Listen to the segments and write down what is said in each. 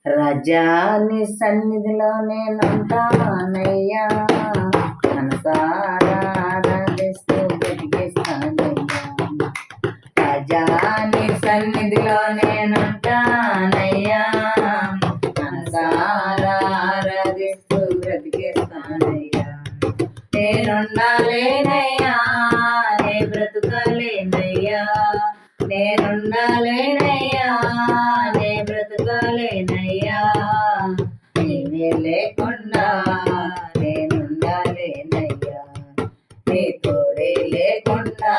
రాజాని సన్నిధిలో నేనుంటానయ్యా, మనసారా ఆరాధిస్తూ బ్రతికిస్తానయ్యా. రాజాని సన్నిధిలో నేనుంటానయ్యా, మనసారా ఆరాధిస్తూ బ్రతికిస్తానయ్యా. నేనుండాలేనయ్యా, నే బ్రతుకలేనయ్యా, నేనుండాలేనయ్యా, నే బ్రతుకలేనయ్యా. నీవే లేకుండా నేనుండాలేనయ్యా, నీ తోడే లేకుండా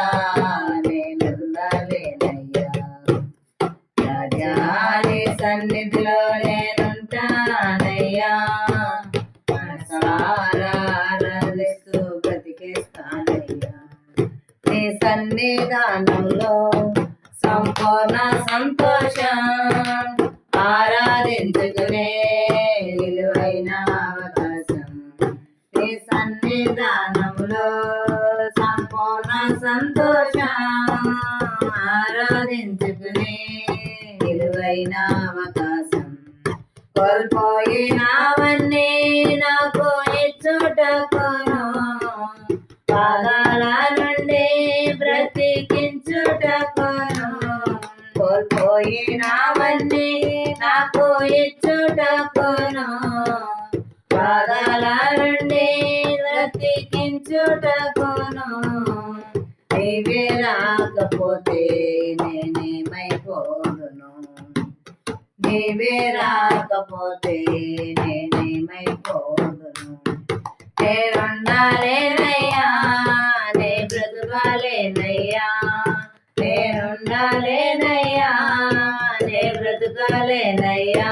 నేనుండాలేనయ్యా. రాజా నీ సన్నిధిలో నేనుంటానయ్యా, మనసారా ఆరాధిస్తూ బ్రతికిస్తానయ్యా. నీ సన్నిధానంలో సంపూర్ణ సంతోషం, ఆరాధించుకునే విలువైన అవకాశం. నీ సన్నిధానంలో సంపూర్ణ సంతోషం, ఆరాధించుకునే విలువైన అవకాశం. కోల్పోయినవన్నీ నాకు ఇచ్చుటకును, పాదాల నుండి బ్రతికించుటకును. కోల్పోయినవన్నీ నాకు ఇచ్చుటకును, పాదాల నుండి బ్రతికించుటకును. నీవే రాకపోతే నేనేమైపోదును, నీవే రాకపోతే నేనేమైపోదును. నేనుండాలేనయ్యా, నే బ్రతుకాలేనయ్యా, నేనుండాలేనయ్యా, నే బ్రతుకాలేనయ్యా.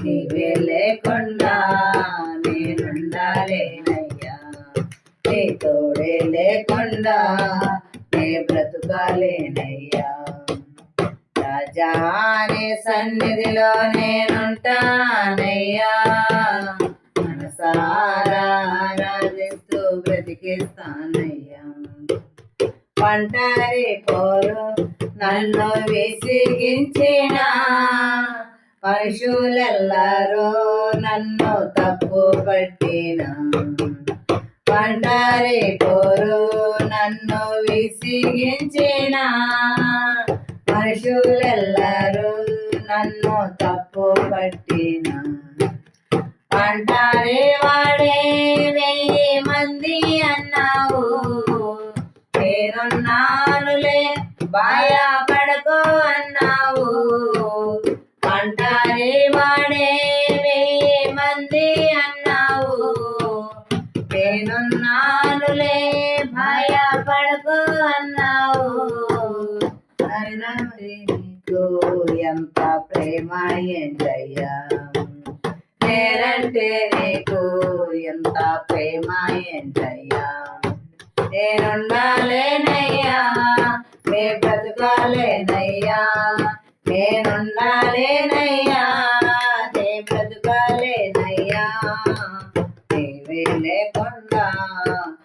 నీవే లేకుండా నేనుండాలేనయ్యా, నీ తోడే లేకుండా నే బ్రతుకాలేనయ్యా. రాజా నీ సన్నిధిలో నేనుంటానయ్యా, మనసారా ఆరాధిస్తూ బ్రతికిస్తానయ్యా. ఒంటరి పోరు నన్ను విసిగించిన మనుషులెల్లరూ నన్ను తప్పు పట్టిన, ఒంటరి పోరు నన్ను విసిగించిన మనుషులెల్లరూ నన్ను తప్పు పట్టిన. ఒంటరి వాడే 1000 మంది అన్నావు, నేనున్నానులే భయపడకు అన్నావు. ఒంటరి వాడే 1000 మంది అన్నావు, నేనున్నానులే భయపడకు అన్నావు. నీకు ఎంత ప్రేమ ఏంటయ్యా, నేనంటే నీకు ఎంత ప్రేమ ఏంటయ్యా. నేనుండాలేనయ్యా, నే బ్రతుకాలేనయ్యా, నేనుండాలేనయ్యా, నే బ్రతుకాలేనయ్యా. నీవే లేకుండా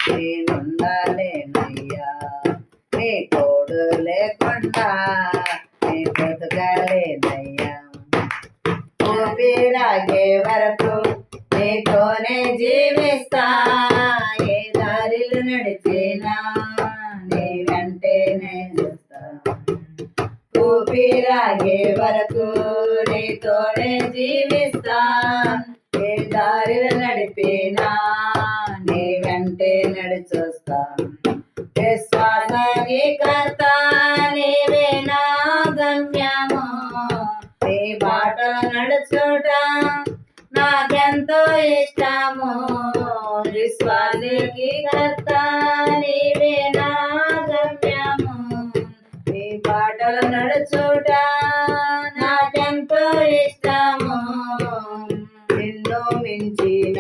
నేనుండాలేనయ్యా, నీ తోడు లేకుండా నే బ్రతుకాలేనయ్యా. ఊపిరాగే వరకు నీతోనే జీవిస్తా, ఏ దారిలు నడిచినా నీ వెంటే నేను చూస్తా. ఊపిరాగే వరకు నీతోనే జీవిస్తా, ఏ దారిలు నడిపినా నీ వెంటే నడిచొస్తా. విశ్వాసకర్త నీవే నా గమ్యము, నీ బాటలు నడుచుట నాకెంతో ఇష్టము. విశ్వాసకర్త నీవే నా గమ్యము, నీ బాటలు నడుచుట నాకెంతో ఇష్టము. నిన్ను మించిన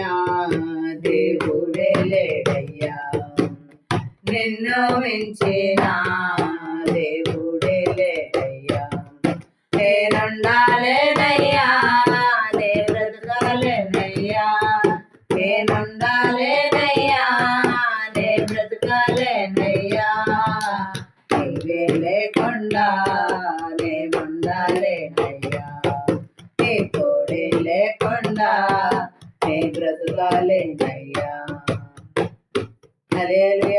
దేవుడే లేడయ్యా, నిన్ను మించిన దేవుడే లేడయ్యా. నేనుండాలేనయ్యా, నే బ్రతుకాలేనయ్యా, నేనుండాలేనయ్యా, నే బ్రతుక లేకుండా నే బ్రతుకాలేనయ్యా. హల్లెలూయా.